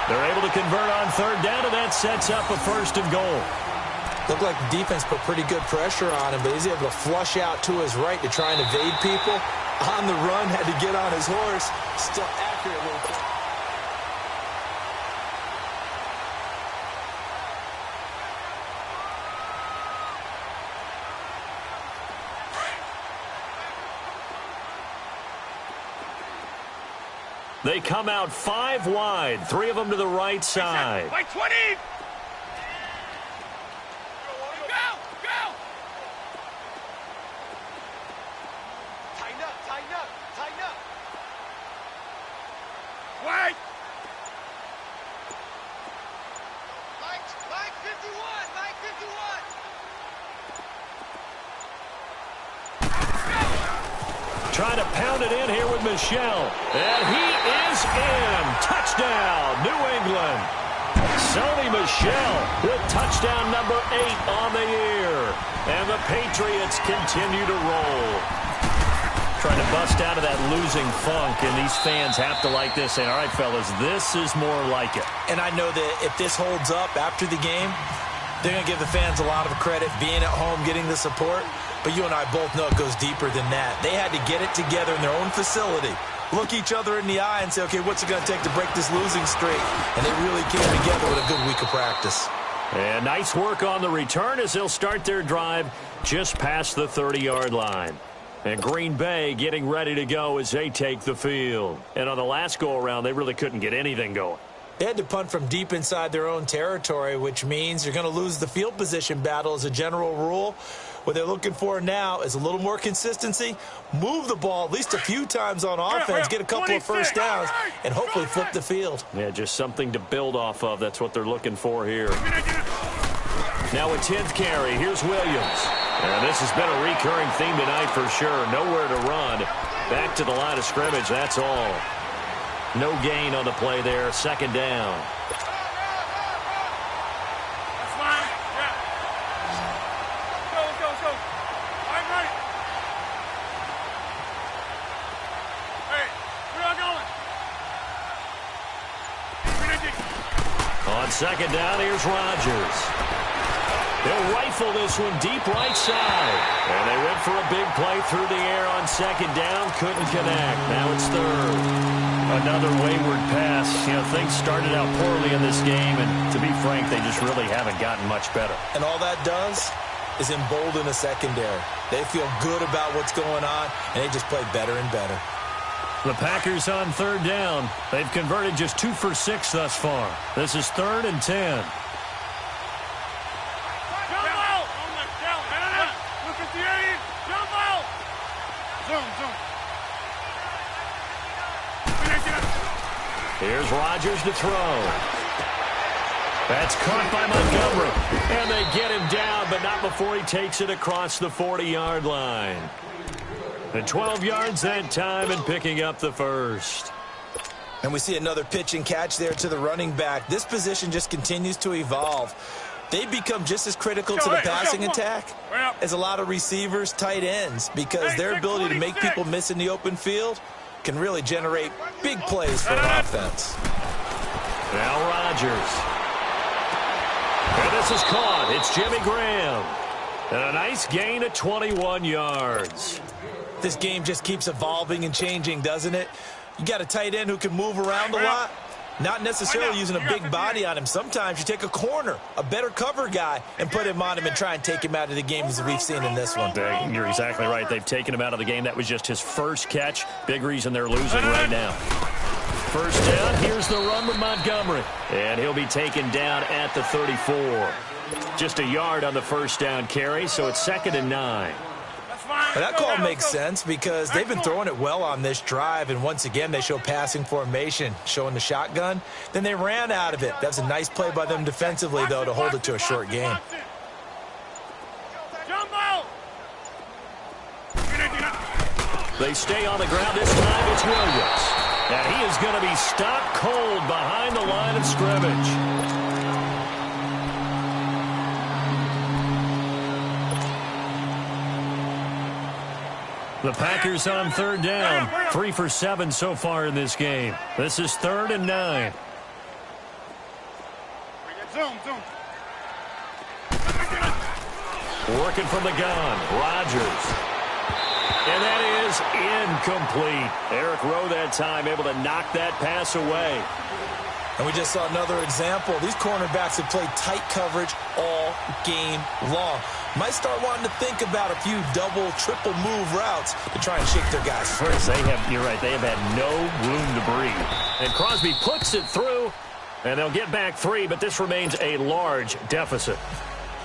They're able to convert on 3rd down, and that sets up a 1st and goal. Looked like the defense put pretty good pressure on him, but he's able to flush out to his right to try and evade people. On the run, had to get on his horse. Still accurately. They come out 5 wide, 3 of them to the right side. By 20. Go, go. Tighten up, tighten up, tighten up. Wide. Mike 51, Mike 51. Trying to pound it in here with Michelle. And he is in. Touchdown, New England. Sony Michel with touchdown number 8 on the year. And the Patriots continue to roll. Trying to bust out of that losing funk, and these fans have to like this. Say, all right, fellas, this is more like it. And I know that if this holds up after the game, they're going to give the fans a lot of credit, being at home, getting the support. But you and I both know it goes deeper than that. They had to get it together in their own facility, look each other in the eye and say, okay, what's it going to take to break this losing streak? And they really came together with a good week of practice. And nice work on the return as they'll start their drive just past the 30-yard line. And Green Bay getting ready to go as they take the field. And on the last go-around, they really couldn't get anything going. They had to punt from deep inside their own territory, which means you're going to lose the field position battle as a general rule. What they're looking for now is a little more consistency, move the ball at least a few times on offense, get a couple of first downs, and hopefully flip the field. Yeah, just something to build off of. That's what they're looking for here. Now a 10th carry. Here's Williams. And this has been a recurring theme tonight for sure. Nowhere to run. Back to the line of scrimmage, that's all. No gain on the play there. 2nd down. That's fine. Yeah. Let's go. I'm ready. Hey, where are you going? On 2nd down, here's Rodgers. They'll rifle this one deep right side. And they went for a big play through the air on second down. Couldn't connect. Now it's third. Another wayward pass. You know, things started out poorly in this game, and to be frank, they just really haven't gotten much better. And all that does is embolden a secondary. They feel good about what's going on, and they just play better and better. The Packers on third down. They've converted just 2 for 6 thus far. This is 3rd and 10. Here's Rodgers to throw. That's caught by Montgomery. And they get him down, but not before he takes it across the 40-yard line. The 12 yards that time and picking up the first. And we see another pitch and catch there to the running back. This position just continues to evolve. They become just as critical to the passing attack as a lot of receivers, tight ends, because their ability to make people miss in the open field can really generate big plays for an offense. Now Rodgers. And this is caught. It's Jimmy Graham. And a nice gain of 21 yards. This game just keeps evolving and changing, doesn't it? You got a tight end who can move around a lot. Not necessarily using a big body on him. Sometimes you take a corner, a better cover guy, and put him on him and try and take him out of the game as we've seen in this one. You're exactly right. They've taken him out of the game. That was just his first catch. Big reason they're losing right now. First down, here's the run with Montgomery. And he'll be taken down at the 34. Just a yard on the first down carry, so it's 2nd and 9. And that call makes sense because they've been throwing it well on this drive, and once again they show passing formation, showing the shotgun. Then they ran out of it. That's a nice play by them defensively, though, to hold it to a short game. They stay on the ground. This time it's Williams. And he is going to be stopped cold behind the line of scrimmage. The Packers on third down. 3 for 7 so far in this game. This is 3rd and 9. Working from the gun. Rodgers. And that is incomplete. Eric Rowe that time able to knock that pass away. And we just saw another example. These cornerbacks have played tight coverage all game long. Might start wanting to think about a few double, triple move routes to try and shake their guys free. You're right, they have had no room to breathe. And Crosby puts it through, and they'll get back 3, but this remains a large deficit.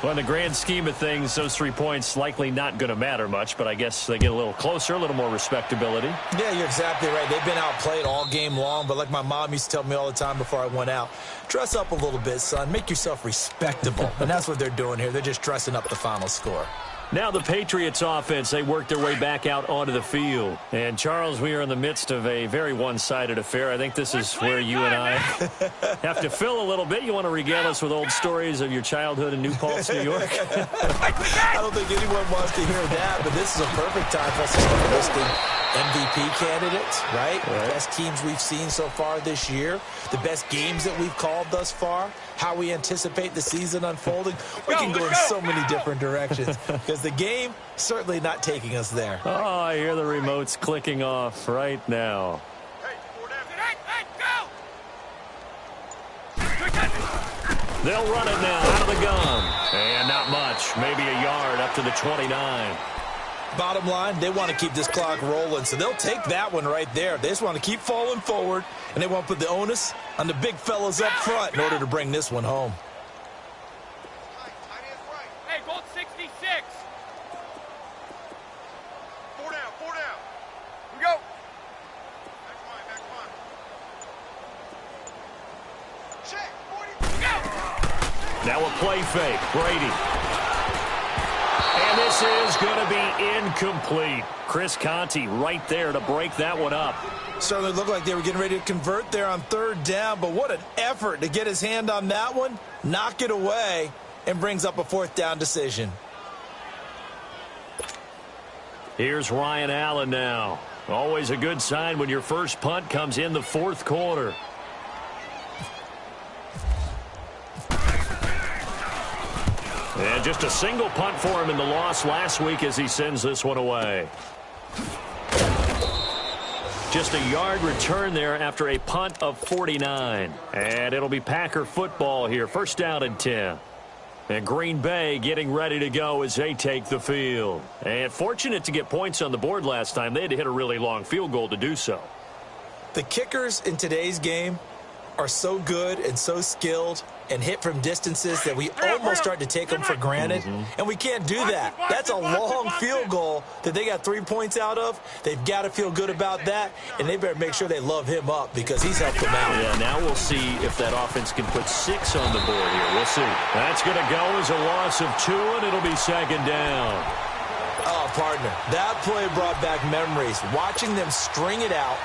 Well, in the grand scheme of things, those 3 points likely not going to matter much, but I guess they get a little closer, a little more respectability. Yeah, you're exactly right. They've been outplayed all game long, but like my mom used to tell me all the time before I went out, dress up a little bit, son. Make yourself respectable. And that's what they're doing here. They're just dressing up the final score. Now the Patriots offense, they work their way back out onto the field. And, Charles, we are in the midst of a very one-sided affair. I think this is where you and I have to fill a little bit. You want to regale us with old stories of your childhood in New Paltz, New York? I don't think anyone wants to hear that, but this is a perfect time for us to start listing MVP candidates, right? The best teams we've seen so far this year, the best games that we've called thus far, how we anticipate the season unfolding. We can go in so many different directions because the game certainly not taking us there. Oh, I hear the remotes clicking off right now. They'll run it now out of the gun. And not much, maybe a yard up to the 29. Bottom line, they want to keep this clock rolling, so they'll take that one right there. They just want to keep falling forward, and they want to put the onus on the big fellas up front in order to bring this one home. Hey, gold 66. 4 down, 4 down. We go. Back one. Check, 40. Go. Now a play fake. Brady. And this is going to be incomplete. Chris Conte right there to break that one up. Certainly looked like they were getting ready to convert there on third down, but what an effort to get his hand on that one, knock it away, and brings up a 4th down decision. Here's Ryan Allen now. Always a good sign when your first punt comes in the 4th quarter. And just a single punt for him in the loss last week as he sends this one away. Just a yard return there after a punt of 49. And it'll be Packer football here. First down and 10. And Green Bay getting ready to go as they take the field. And fortunate to get points on the board last time. They had to hit a really long field goal to do so. The kickers in today's game are so good and so skilled and hit from distances that we almost start to take them for granted. And we can't do that. That's a long field goal that they got 3 points out of. They've got to feel good about that, and they better make sure they love him up because he's helped them out. Yeah, now we'll see if that offense can put 6 on the board here. We'll see. That's going to go as a loss of 2, and it'll be second down. Oh, partner, that play brought back memories. Watching them string it out,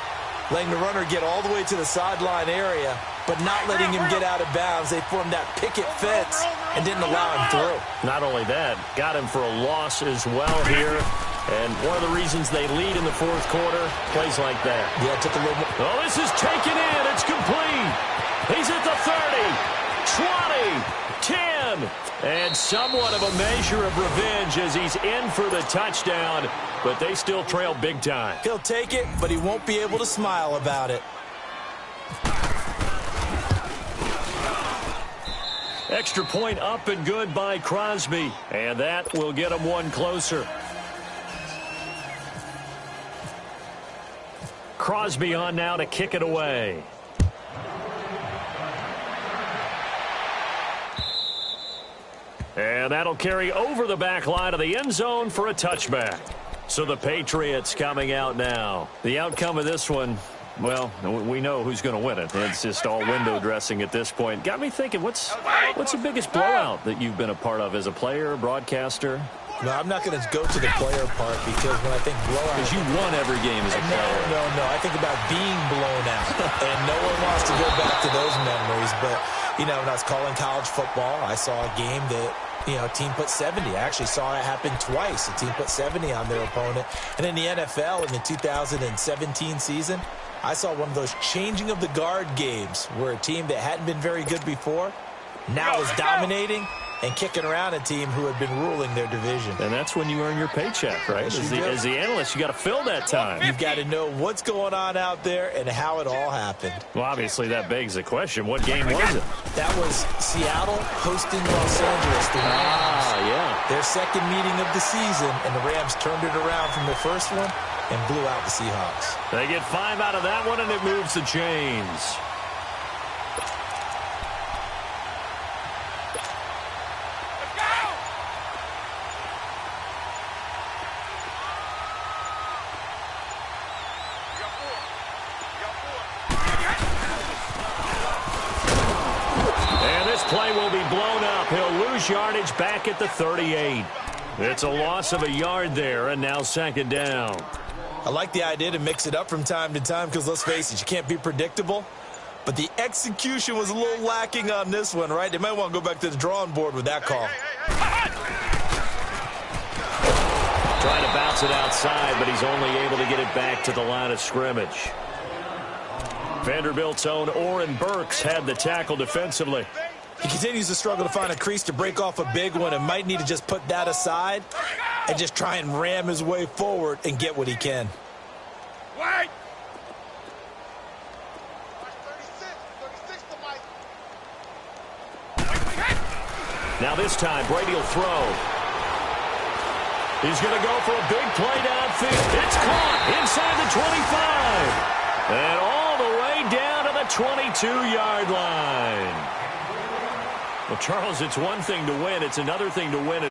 letting the runner get all the way to the sideline area, but not letting him get out of bounds. They formed that picket fence and didn't allow him through. Not only that, got him for a loss as well here. And one of the reasons they lead in the fourth quarter, plays like that. Yeah, it took a little more. Oh, this is taken in. It's complete. He's at the 30, 20, 10. And somewhat of a measure of revenge as he's in for the touchdown, but they still trail big time. He'll take it, but he won't be able to smile about it. Extra point up and good by Crosby, and that will get him one closer. Crosby on now to kick it away. And that'll carry over the back line of the end zone for a touchback. So the Patriots coming out now. The outcome of this one, well, we know who's going to win it. It's just all window dressing at this point. Got me thinking, what's the biggest blowout that you've been a part of as a player, broadcaster? No, I'm not going to go to the player part because when I think blowout... Because you won every game as a player. No. I think about being blown out. And no one wants to go back to those memories. But, you know, when I was calling college football, I saw a game that, you know, a team put 70. I actually saw it happen twice. A team put 70 on their opponent. And in the NFL, in the 2017 season, I saw one of those changing of the guard games where a team that hadn't been very good before now is dominating and kicking around a team who had been ruling their division. And that's when you earn your paycheck, right? As the analyst, you got to fill that time. You've got to know what's going on out there and how it all happened. Well, obviously, that begs the question, what game was it? That was Seattle hosting Los Angeles. The Rams. Yeah. Their second meeting of the season, and the Rams turned it around from the first one and blew out the Seahawks. They get 5 out of that one, and it moves the chains. Play will be blown up. He'll lose yardage back at the 38. It's a loss of a yard there, and now second down. I like the idea to mix it up from time to time because, let's face it, you can't be predictable. But the execution was a little lacking on this one, right? They might want to go back to the drawing board with that call. Trying to bounce it outside, but he's only able to get it back to the line of scrimmage. Vanderbilt's own Oren Burks had the tackle defensively. He continues to struggle to find a crease to break off a big one and might need to just put that aside and just try and ram his way forward and get what he can. Wait! Now this time, Brady will throw. He's going to go for a big play downfield. It's caught inside the 25. And all the way down to the 22-yard line. Well, Charles, it's one thing to win. It's another thing to win it